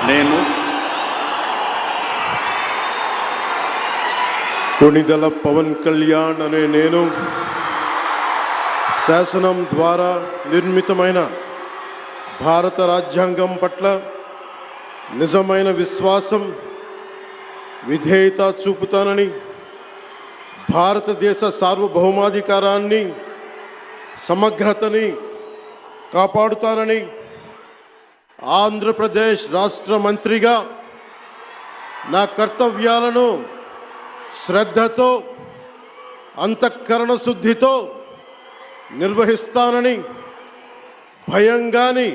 నేను కొణిదెల పవన్ కళ్యాణ్ అనే నేను శాసనం ద్వారా నిర్మితమైన భారత రాజ్యాంగం పట్ల నిజమైన విశ్వాసం, విధేయత చూపుతానని, భారతదేశ సార్వభౌమాధికారాన్ని, సమగ్రతని కాపాడుతానని, ఆంధ్రప్రదేశ్ రాష్ట్ర మంత్రిగా నా కర్తవ్యాలను శ్రద్ధతో, అంతఃకరణ శుద్ధితో నిర్వహిస్తానని, భయం కానీ,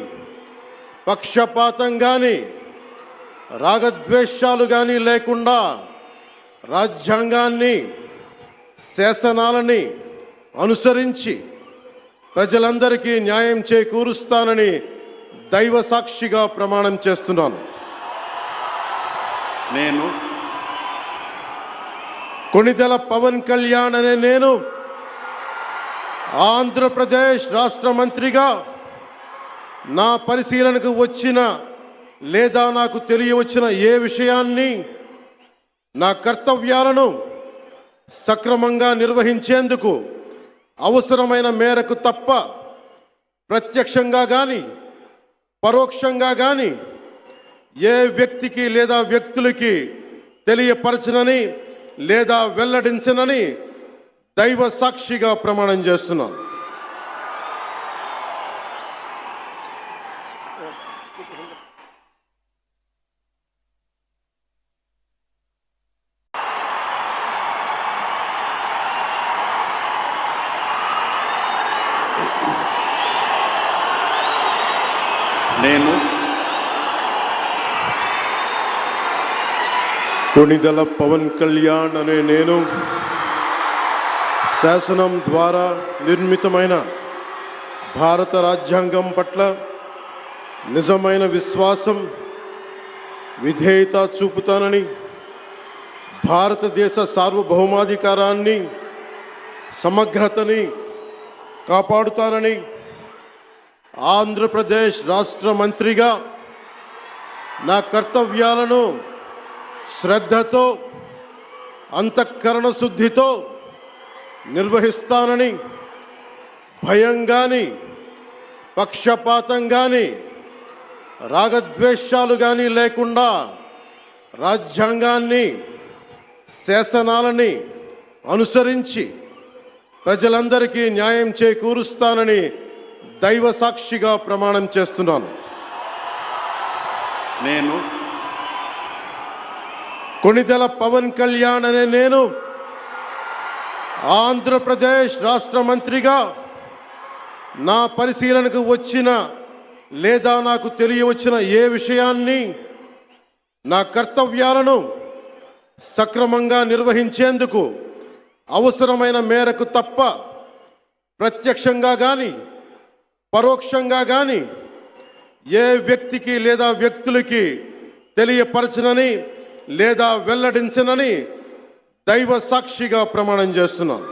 పక్షపాతం కానీ, రాగద్వేషాలు కానీ లేకుండా రాజ్యాంగాన్ని, శాసనాలని అనుసరించి ప్రజలందరికీ న్యాయం చేకూరుస్తానని దైవ సాక్షిగా ప్రమాణం చేస్తున్నాను. నేను కొణిదెల పవన్ కళ్యాణ్ అనే నేను ఆంధ్రప్రదేశ్ రాష్ట్ర మంత్రిగా నా పరిశీలనకు వచ్చిన లేదా నాకు తెలియవచ్చిన ఏ విషయాన్ని, నా కర్తవ్యాలను సక్రమంగా నిర్వహించేందుకు అవసరమైన మేరకు తప్ప ప్రత్యక్షంగా కానీ పరోక్షంగా కానీ ఏ వ్యక్తికి లేదా వ్యక్తులకి తెలియపరచనని లేదా వెల్లడించనని దైవ సాక్షిగా ప్రమాణం చేస్తున్నాను. నేను కొణిదెల పవన్ కళ్యాణ్ అనే నేను శాసనం ద్వారా నిర్మితమైన భారత రాజ్యాంగం పట్ల నిజమైన విశ్వాసం, విధేయత చూపుతానని, భారతదేశ సార్వభౌమాధికారాన్ని, సమగ్రతని కాపాడుతానని, ఆంధ్రప్రదేశ్ రాష్ట్ర మంత్రిగా నా కర్తవ్యాలను శ్రద్ధతో, అంతఃకరణ శుద్ధితో నిర్వహిస్తానని, భయం కానీ, పక్షపాతం కానీ, రాగద్వేషాలు కానీ లేకుండా రాజ్యాంగాన్ని, శాసనాలని అనుసరించి ప్రజలందరికీ న్యాయం చేకూరుస్తానని దైవ సాక్షిగా ప్రమాణం చేస్తున్నాను. నేను కొణిదెల పవన్ కళ్యాణ్ అనే నేను ఆంధ్రప్రదేశ్ రాష్ట్ర మంత్రిగా నా పరిశీలనకు వచ్చిన లేదా నాకు తెలియవచ్చిన ఏ విషయాన్ని, నా కర్తవ్యాలను సక్రమంగా నిర్వహించేందుకు అవసరమైన మేరకు తప్ప ప్రత్యక్షంగా కానీ పరోక్షంగా కానీ ఏ వ్యక్తికి లేదా వ్యక్తులకి తెలియపరచనని లేదా వెల్లడించనని దైవ సాక్షిగా ప్రమాణం చేస్తున్నాను.